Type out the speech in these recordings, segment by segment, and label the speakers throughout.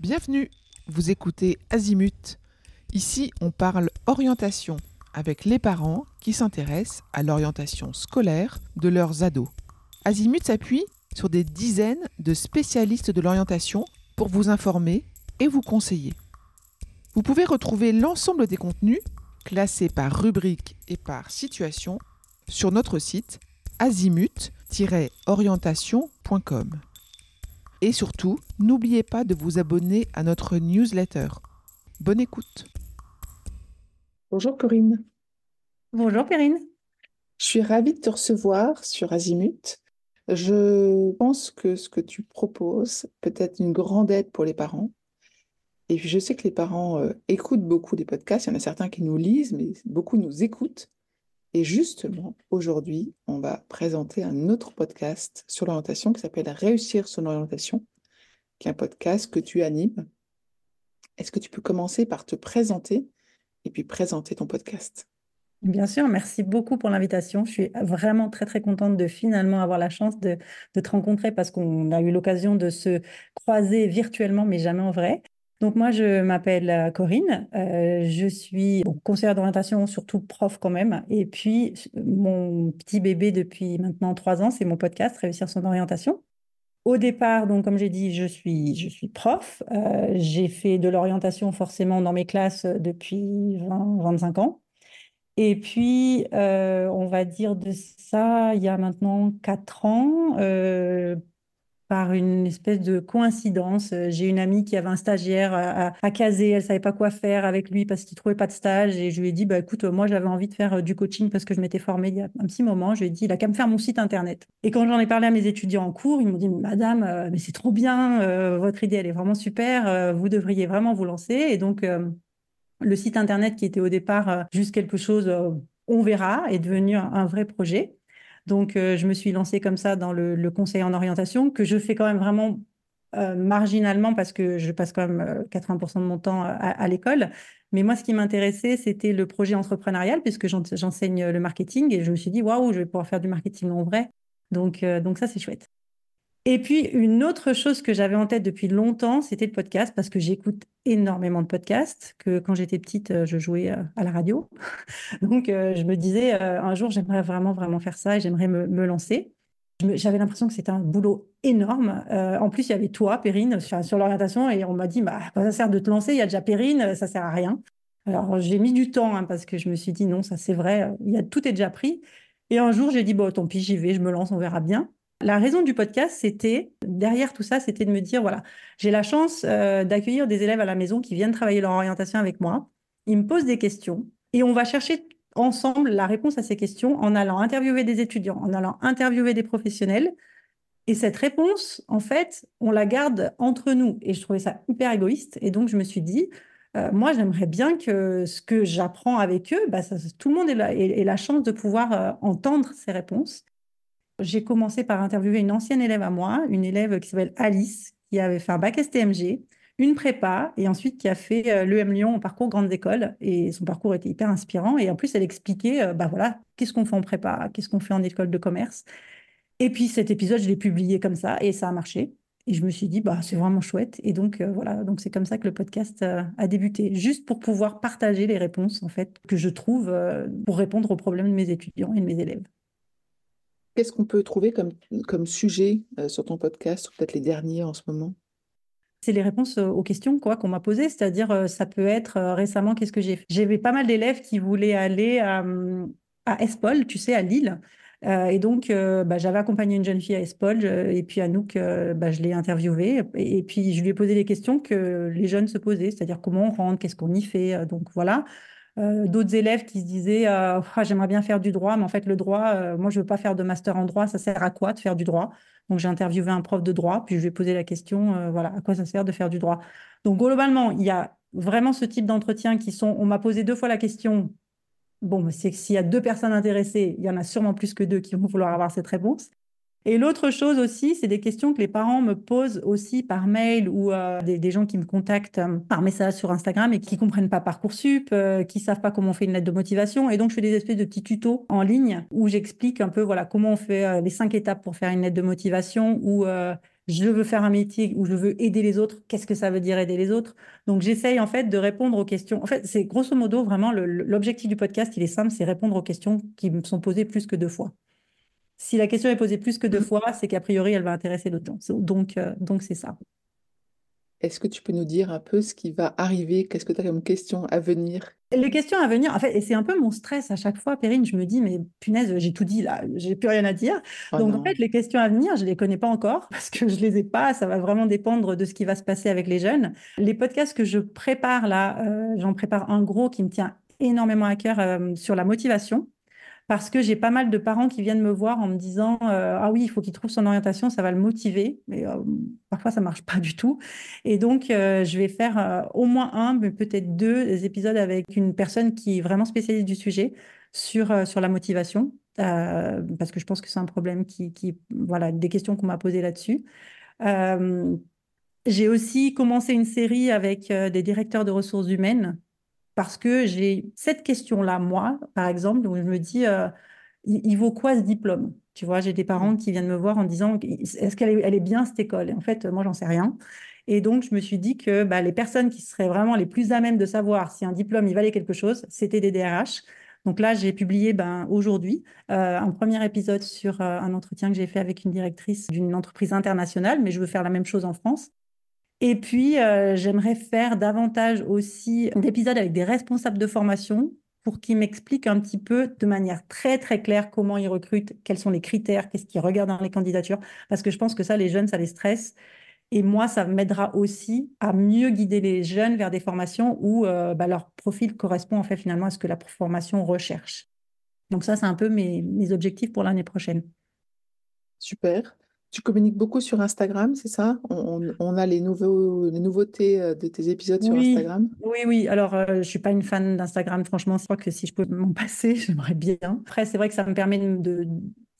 Speaker 1: Bienvenue, vous écoutez Azimut. Ici, on parle orientation avec les parents qui s'intéressent à l'orientation scolaire de leurs ados. Azimut s'appuie sur des dizaines de spécialistes de l'orientation pour vous informer et vous conseiller. Vous pouvez retrouver l'ensemble des contenus, classés par rubrique et par situation, sur notre site azimut-orientation.com. Et surtout, n'oubliez pas de vous abonner à notre newsletter. Bonne écoute. Bonjour Corinne.
Speaker 2: Bonjour Perrine.
Speaker 1: Je suis ravie de te recevoir sur Azimut. Je pense que ce que tu proposes peut être une grande aide pour les parents. Et puis je sais que les parents écoutent beaucoup des podcasts. Il y en a certains qui nous lisent, mais beaucoup nous écoutent. Et justement, aujourd'hui, on va présenter un autre podcast sur l'orientation qui s'appelle Réussir son orientation, qui est un podcast que tu animes. Est-ce que tu peux commencer par te présenter et puis présenter ton podcast?
Speaker 2: Bien sûr, merci beaucoup pour l'invitation. Je suis vraiment très très contente de finalement avoir la chance de te rencontrer parce qu'on a eu l'occasion de se croiser virtuellement mais jamais en vrai. Donc moi je m'appelle Corinne, je suis conseillère d'orientation, surtout prof quand même. Et puis mon petit bébé depuis maintenant 3 ans, c'est mon podcast Réussir son orientation. Au départ, donc, comme j'ai dit, je suis prof. J'ai fait de l'orientation forcément dans mes classes depuis 20-25 ans. Et puis, on va dire de ça, il y a maintenant 4 ans, par une espèce de coïncidence, j'ai une amie qui avait un stagiaire à caser, elle ne savait pas quoi faire avec lui parce qu'il ne trouvait pas de stage. Et je lui ai dit, bah, écoute, moi j'avais envie de faire du coaching parce que je m'étais formée il y a un petit moment. Je lui ai dit, il a qu'à me faire mon site internet. Et quand j'en ai parlé à mes étudiants en cours, ils m'ont dit, madame, mais c'est trop bien, votre idée, elle est vraiment super, vous devriez vraiment vous lancer. Et donc, le site internet qui était au départ juste quelque chose, on verra, est devenu un vrai projet. Donc, je me suis lancée comme ça dans le conseil en orientation, que je fais quand même vraiment marginalement parce que je passe quand même 80% de mon temps à l'école. Mais moi, ce qui m'intéressait, c'était le projet entrepreneurial, puisque j'enseigne le marketing et je me suis dit, waouh, je vais pouvoir faire du marketing en vrai. Donc ça, c'est chouette. Et puis, une autre chose que j'avais en tête depuis longtemps, c'était le podcast, parce que j'écoute énormément de podcasts, que quand j'étais petite, je jouais à la radio. Donc, je me disais, un jour, j'aimerais vraiment, vraiment faire ça et j'aimerais me lancer. J'avais l'impression que c'était un boulot énorme. En plus, il y avait toi, Perrine, sur l'orientation, et on m'a dit, bah, à quoi ça sert de te lancer? Il y a déjà Perrine, ça sert à rien. Alors, j'ai mis du temps, hein, parce que je me suis dit, non, ça c'est vrai, tout est déjà pris. Et un jour, j'ai dit, bon, tant pis, j'y vais, je me lance, on verra bien. La raison du podcast, derrière tout ça, c'était de me dire, voilà, j'ai la chance d'accueillir des élèves à la maison qui viennent travailler leur orientation avec moi. Ils me posent des questions et on va chercher ensemble la réponse à ces questions en allant interviewer des étudiants, en allant interviewer des professionnels. Et cette réponse, en fait, on la garde entre nous. Et je trouvais ça hyper égoïste. Et donc, je me suis dit, moi, j'aimerais bien que ce que j'apprends avec eux, bah, tout le monde ait la chance de pouvoir entendre ces réponses. J'ai commencé par interviewer une ancienne élève à moi, une élève qui s'appelle Alice, qui avait fait un bac STMG, une prépa, et ensuite qui a fait l'EM Lyon en parcours grandes écoles. Et son parcours était hyper inspirant. Et en plus, elle expliquait, bah voilà, qu'est-ce qu'on fait en prépa, qu'est-ce qu'on fait en école de commerce. Et puis cet épisode, je l'ai publié comme ça, et ça a marché. Et je me suis dit, bah, c'est vraiment chouette. Et donc, voilà, donc c'est comme ça que le podcast a débuté, juste pour pouvoir partager les réponses, en fait, que je trouve pour répondre aux problèmes de mes étudiants et de mes élèves.
Speaker 1: Qu'est-ce qu'on peut trouver comme sujet sur ton podcast, ou peut-être les derniers en ce moment?
Speaker 2: C'est les réponses aux questions quoi, qu'on m'a posées. C'est-à-dire, ça peut être récemment, qu'est-ce que j'ai fait? J'avais pas mal d'élèves qui voulaient aller à Espol, tu sais, à Lille. Et donc, bah, j'avais accompagné une jeune fille à Espol, et puis Anouk, bah, je l'ai interviewée. Et puis, je lui ai posé les questions que les jeunes se posaient, c'est-à-dire comment on rentre, qu'est-ce qu'on y fait. Donc, voilà. D'autres élèves qui se disaient ah, j'aimerais bien faire du droit, mais en fait, le droit, moi, je veux pas faire de master en droit, ça sert à quoi de faire du droit? Donc, j'ai interviewé un prof de droit, puis je lui ai posé la question voilà, à quoi ça sert de faire du droit? Donc, globalement, il y a vraiment ce type d'entretien qui sont on m'a posé 2 fois la question. Bon, bah, c'est que s'il y a 2 personnes intéressées, il y en a sûrement plus que 2 qui vont vouloir avoir cette réponse. Et l'autre chose aussi, c'est des questions que les parents me posent aussi par mail ou des gens qui me contactent par message sur Instagram et qui comprennent pas Parcoursup, qui savent pas comment on fait une lettre de motivation. Et donc, je fais des espèces de petits tutos en ligne où j'explique un peu voilà, comment on fait les 5 étapes pour faire une lettre de motivation ou je veux faire un métier où je veux aider les autres. Qu'est-ce que ça veut dire aider les autres? Donc, j'essaye en fait de répondre aux questions. En fait, c'est grosso modo vraiment l'objectif du podcast, il est simple, c'est répondre aux questions qui me sont posées plus que deux fois. Si la question est posée plus que deux
Speaker 1: Mm.
Speaker 2: fois, c'est qu'a priori, elle va intéresser d'autres gens. Donc c'est ça.
Speaker 1: Est-ce que tu peux nous dire un peu ce qui va arriver? Qu'est-ce que tu as comme question à venir?
Speaker 2: Les questions à venir, en fait, et c'est un peu mon stress à chaque fois, Perrine, je me dis, mais punaise, j'ai tout dit là, j'ai plus rien à dire.
Speaker 1: Oh
Speaker 2: Donc en fait,
Speaker 1: non.
Speaker 2: les questions à venir, je les connais pas encore parce que je les ai pas, ça va vraiment dépendre de ce qui va se passer avec les jeunes. Les podcasts que je prépare là, j'en prépare un gros qui me tient énormément à cœur sur la motivation. Parce que j'ai pas mal de parents qui viennent me voir en me disant ah oui, il faut qu'il trouve son orientation, ça va le motiver. Mais parfois, ça marche pas du tout. Et donc, je vais faire au moins un, mais peut-être deux épisodes avec une personne qui est vraiment spécialiste du sujet sur la motivation. Parce que je pense que c'est un problème voilà, des questions qu'on m'a posées là-dessus. Euh, j'ai aussi commencé une série avec des directeurs de ressources humaines parce que j'ai cette question-là, moi, par exemple, où je me dis, il vaut quoi ce diplôme? Tu vois, j'ai des parents qui viennent me voir en disant, est-ce elle est bien cette école? Et en fait, moi, j'en sais rien. Et donc, je me suis dit que bah, les personnes qui seraient vraiment les plus à même de savoir si un diplôme, il valait quelque chose, c'était des DRH. Donc là, j'ai publié ben, aujourd'hui un premier épisode sur un entretien que j'ai fait avec une directrice d'une entreprise internationale, mais je veux faire la même chose en France. Et puis, j'aimerais faire davantage aussi d'épisodes avec des responsables de formation pour qu'ils m'expliquent un petit peu de manière très, très claire comment ils recrutent, quels sont les critères, qu'est-ce qu'ils regardent dans les candidatures. Parce que je pense que ça, les jeunes, ça les stresse. Et moi, ça m'aidera aussi à mieux guider les jeunes vers des formations où bah, leur profil correspond en fait finalement à ce que la formation recherche. Donc ça, c'est un peu mes objectifs pour l'année prochaine.
Speaker 1: Super. Tu communiques beaucoup sur Instagram, c'est ça? On a les nouveautés de tes épisodes sur
Speaker 2: Oui,
Speaker 1: Instagram.
Speaker 2: oui, oui. Alors, je suis pas une fan d'Instagram, franchement. Je crois que si je pouvais m'en passer, j'aimerais bien. Après, c'est vrai que ça me permet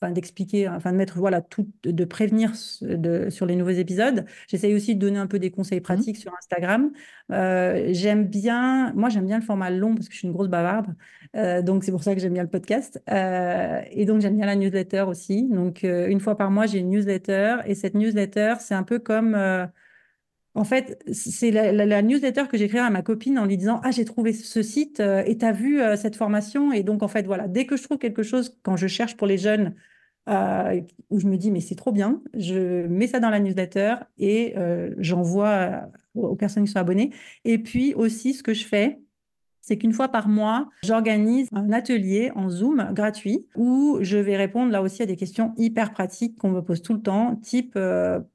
Speaker 2: enfin, d'expliquer, enfin, de mettre, voilà, tout, de prévenir sur les nouveaux épisodes. J'essaye aussi de donner un peu des conseils
Speaker 1: Mhm.
Speaker 2: pratiques sur Instagram. Moi, j'aime bien le format long parce que je suis une grosse bavarde. Donc, c'est pour ça que j'aime bien le podcast. Et donc, j'aime bien la newsletter aussi. Donc, une fois par mois, j'ai une newsletter. Et cette newsletter, c'est un peu comme en fait, c'est la newsletter que j'écris à ma copine en lui disant, ah, j'ai trouvé ce site et tu as vu cette formation. Et donc, en fait, voilà, dès que je trouve quelque chose, quand je cherche pour les jeunes, où je me dis, mais c'est trop bien, je mets ça dans la newsletter et j'envoie aux personnes qui sont abonnées. Et puis aussi, ce que je fais, c'est qu'une fois par mois, j'organise un atelier en Zoom gratuit où je vais répondre là aussi à des questions hyper pratiques qu'on me pose tout le temps, type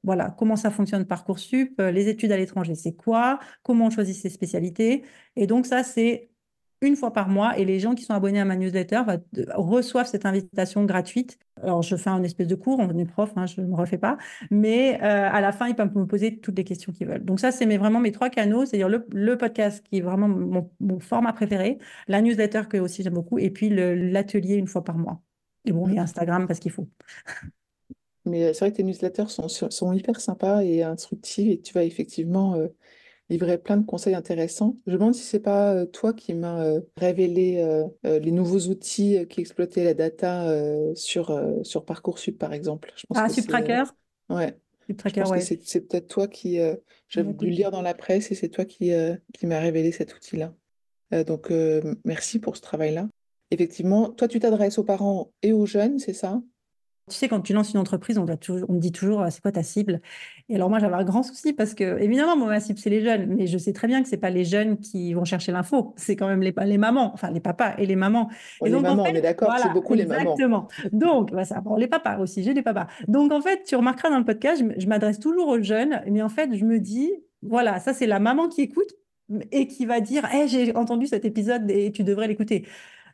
Speaker 2: voilà, comment ça fonctionne Parcoursup, les études à l'étranger, c'est quoi, comment on choisit ses spécialités. Et donc ça, c'est une fois par mois et les gens qui sont abonnés à ma newsletter reçoivent cette invitation gratuite. Alors, je fais un espèce de cours, on est prof, hein, je ne me refais pas, mais à la fin, ils peuvent me poser toutes les questions qu'ils veulent. Donc ça, c'est vraiment mes trois canaux, c'est-à-dire le podcast qui est vraiment mon format préféré, la newsletter que aussi j'aime beaucoup, et puis l'atelier une fois par mois. Et bon, et
Speaker 1: Mhm.
Speaker 2: Instagram parce qu'il faut.
Speaker 1: Mais c'est vrai que tes newsletters sont hyper sympas et instructives et tu vas effectivement livrer plein de conseils intéressants. Je me demande si c'est pas toi qui m'as révélé les nouveaux outils qui exploitaient la data sur Parcoursup, par exemple. Je pense
Speaker 2: Ah,
Speaker 1: que c'est
Speaker 2: SubTracker?
Speaker 1: ouais, je
Speaker 2: SubTracker,
Speaker 1: pense que
Speaker 2: ouais.
Speaker 1: c'est peut-être toi qui
Speaker 2: Ouais,
Speaker 1: j'avais dû
Speaker 2: écoute.
Speaker 1: lire dans la presse et c'est toi qui m'as révélé cet outil-là. Donc merci pour ce travail-là. Effectivement, toi tu t'adresses aux parents et aux jeunes, c'est ça?
Speaker 2: Tu sais, quand tu lances une entreprise, on me dit toujours, c'est quoi ta cible? Et alors moi, j'avais un grand souci parce que, évidemment, moi, ma cible, c'est les jeunes, mais je sais très bien que c'est pas les jeunes qui vont chercher l'info, c'est quand même les mamans, enfin les papas et les mamans.
Speaker 1: Bon,
Speaker 2: Et
Speaker 1: les
Speaker 2: donc, en
Speaker 1: mamans, on
Speaker 2: fait,
Speaker 1: est d'accord que c'est
Speaker 2: voilà,
Speaker 1: beaucoup les mamans.
Speaker 2: exactement. Donc, bah, ça, bon, les papas aussi, j'ai des papas. Donc, en fait, tu remarqueras dans le podcast, je m'adresse toujours aux jeunes, mais en fait, je me dis, voilà, ça, c'est la maman qui écoute et qui va dire, j'ai entendu cet épisode et tu devrais l'écouter.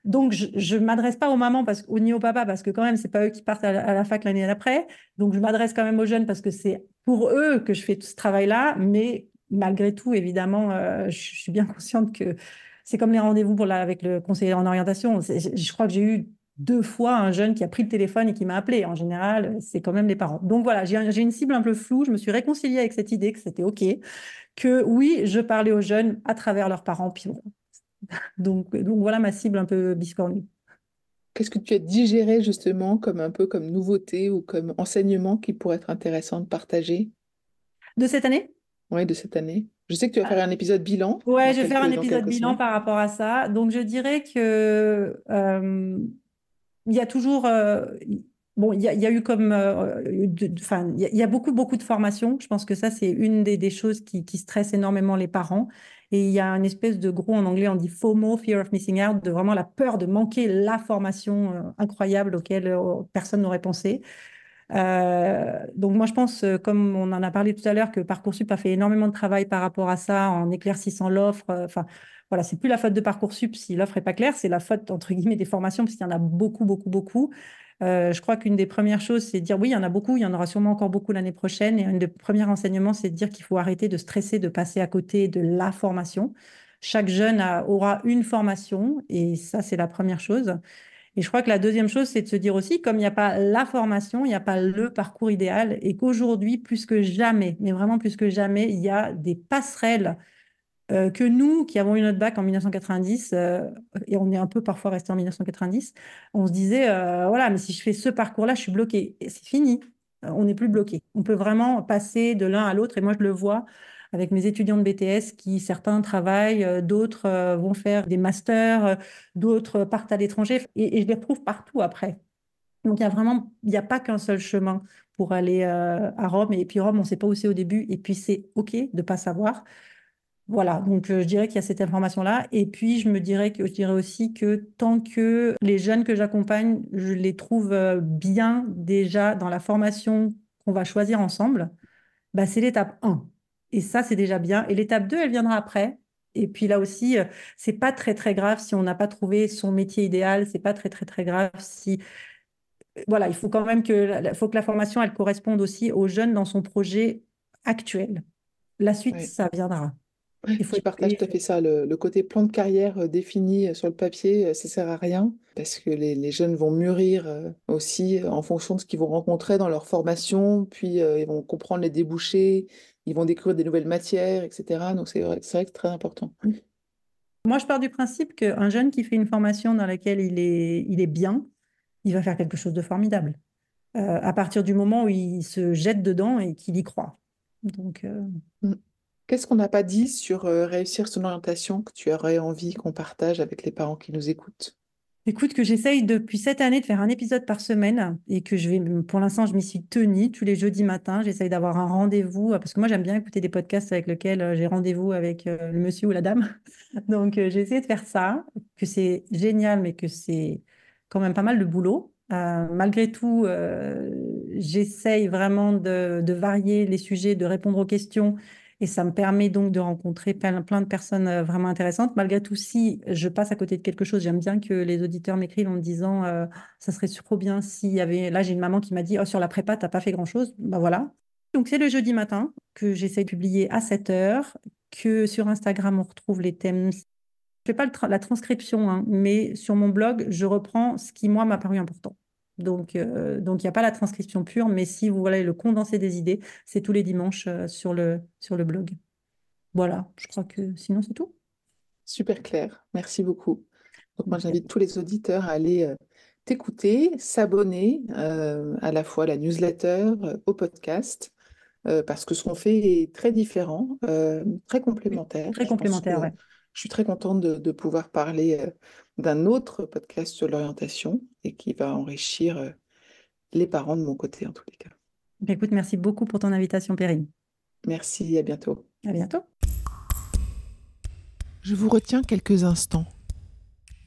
Speaker 2: Donc, je ne m'adresse pas aux mamans ni aux papas parce que quand même, c'est pas eux qui partent à la fac l'année d'après. Donc, je m'adresse quand même aux jeunes parce que c'est pour eux que je fais tout ce travail-là. Mais malgré tout, évidemment, je suis bien consciente que c'est comme les rendez-vous avec le conseiller en orientation. Je crois que j'ai eu deux fois un jeune qui a pris le téléphone et qui m'a appelé. En général, c'est quand même les parents. Donc voilà, j'ai une cible un peu floue. Je me suis réconciliée avec cette idée que c'était OK, que oui, je parlais aux jeunes à travers leurs parents. Puis bon, donc voilà ma cible un peu biscornue.
Speaker 1: Qu'est-ce que tu as digéré justement comme un peu comme nouveauté ou comme enseignement qui pourrait être intéressant de partager,
Speaker 2: De cette année?
Speaker 1: ouais, de cette année? Je sais que tu vas faire un épisode bilan
Speaker 2: Ouais,
Speaker 1: dans
Speaker 2: je vais faire un
Speaker 1: dans
Speaker 2: épisode
Speaker 1: quelques
Speaker 2: bilan
Speaker 1: semaines.
Speaker 2: par rapport à ça. Donc, je dirais que il y a toujours, bon, il y a eu comme, enfin, il y a beaucoup, beaucoup de formations. Je pense que ça, c'est une des choses qui stressent énormément les parents. Et il y a une espèce de gros, en anglais, on dit FOMO, Fear of Missing Out, de vraiment la peur de manquer la formation incroyable auquel personne n'aurait pensé. Donc moi, je pense, comme on en a parlé tout à l'heure, que Parcoursup a fait énormément de travail par rapport à ça en éclaircissant l'offre. Enfin, voilà, c'est plus la faute de Parcoursup si l'offre est pas claire, c'est la faute, entre guillemets, des formations, parce qu'il y en a beaucoup, beaucoup, beaucoup. Je crois qu'une des premières choses, c'est de dire oui, il y en a beaucoup, il y en aura sûrement encore beaucoup l'année prochaine. Et un des premiers enseignements, c'est de dire qu'il faut arrêter de stresser, de passer à côté de la formation. Chaque jeune aura une formation, et ça, c'est la première chose. Et je crois que la deuxième chose, c'est de se dire aussi, comme il n'y a pas la formation, il n'y a pas le parcours idéal, et qu'aujourd'hui, plus que jamais, mais vraiment plus que jamais, il y a des passerelles que nous, qui avons eu notre bac en 1990, et on est un peu parfois resté en 1990, on se disait, voilà, mais si je fais ce parcours-là, je suis bloqué. Et c'est fini. On n'est plus bloqué. On peut vraiment passer de l'un à l'autre. Et moi, je le vois avec mes étudiants de BTS qui, certains travaillent, d'autres vont faire des masters, d'autres partent à l'étranger. Et je les retrouve partout après. Donc, il n'y a pas qu'un seul chemin pour aller à Rome. Et puis, Rome, on ne sait pas où c'est au début. Et puis, c'est OK de ne pas savoir. Voilà, donc je dirais qu'il y a cette information-là. Et puis, je dirais aussi que tant que les jeunes que j'accompagne, je les trouve bien déjà dans la formation qu'on va choisir ensemble, bah, c'est l'étape 1. Et ça, c'est déjà bien. Et l'étape 2, elle viendra après. Et puis là aussi, c'est pas très, très grave si on n'a pas trouvé son métier idéal. C'est pas très, très, très grave si... Voilà, il faut quand même faut que la formation, elle corresponde aussi aux jeunes dans son projet actuel. La suite,
Speaker 1: Ouais.
Speaker 2: ça viendra.
Speaker 1: Ouais,
Speaker 2: Il faut
Speaker 1: je partage tout à fait ça. Le côté plan de carrière défini sur le papier, ça sert à rien parce que les jeunes vont mûrir aussi en fonction de ce qu'ils vont rencontrer dans leur formation, puis ils vont comprendre les débouchés, ils vont découvrir des nouvelles matières, etc. Donc c'est vrai que c'est très important.
Speaker 2: Moi, je pars du principe qu'un jeune qui fait une formation dans laquelle il est bien, il va faire quelque chose de formidable. À partir du moment où il se jette dedans et qu'il y croit. Donc,
Speaker 1: Mm. Qu'est-ce qu'on n'a pas dit sur réussir son orientation que tu aurais envie qu'on partage avec les parents qui nous écoutent?
Speaker 2: écoute, que j'essaye depuis cette année de faire un épisode par semaine et que pour l'instant, je m'y suis tenue tous les jeudis matins. J'essaye d'avoir un rendez-vous parce que moi, j'aime bien écouter des podcasts avec lesquels j'ai rendez-vous avec le monsieur ou la dame. Donc, j'ai essayé de faire ça, que c'est génial, mais que c'est quand même pas mal de boulot. Malgré tout, j'essaye vraiment de varier les sujets, de répondre aux questions. Et ça me permet donc de rencontrer plein de personnes vraiment intéressantes. Malgré tout, si je passe à côté de quelque chose, j'aime bien que les auditeurs m'écrivent en me disant ça serait trop bien s'il y avait. Là, j'ai une maman qui m'a dit oh, sur la prépa, t'as pas fait grand-chose. Ben voilà. Donc, c'est le jeudi matin que j'essaie de publier à 7 heures, que sur Instagram, on retrouve les thèmes. Je fais pas la transcription, hein, mais sur mon blog, je reprends ce qui, moi, m'a paru important. Donc, il n'y a pas la transcription pure, mais si vous voulez le condensé des idées, c'est tous les dimanches sur le blog. Voilà, je crois que sinon, c'est tout.
Speaker 1: Super clair, merci beaucoup. Donc moi
Speaker 2: Ok.
Speaker 1: j'invite tous les auditeurs à aller t'écouter, s'abonner à la fois à la newsletter, au podcast, parce que ce qu'on fait est très différent, très
Speaker 2: Oui,
Speaker 1: complémentaire.
Speaker 2: très
Speaker 1: Je pense que
Speaker 2: complémentaire, ouais.
Speaker 1: je suis très contente de pouvoir parler d'un autre podcast sur l'orientation et qui va enrichir les parents de mon côté en tous les cas.
Speaker 2: Écoute, merci beaucoup pour ton invitation, Perrine.
Speaker 1: Merci, à bientôt.
Speaker 2: À bientôt.
Speaker 1: Je vous retiens quelques instants.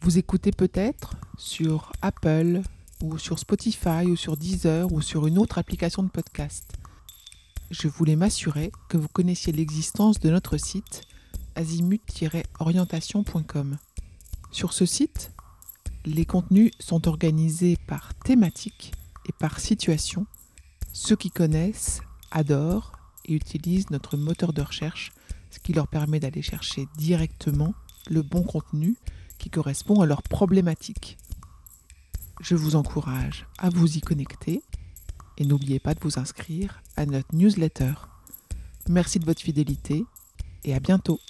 Speaker 1: Vous écoutez peut-être sur Apple ou sur Spotify ou sur Deezer ou sur une autre application de podcast. Je voulais m'assurer que vous connaissiez l'existence de notre site azimut-orientation.com. Sur ce site, les contenus sont organisés par thématique et par situation. Ceux qui connaissent adorent et utilisent notre moteur de recherche, ce qui leur permet d'aller chercher directement le bon contenu qui correspond à leurs problématiques. Je vous encourage à vous y connecter et n'oubliez pas de vous inscrire à notre newsletter. Merci de votre fidélité et à bientôt.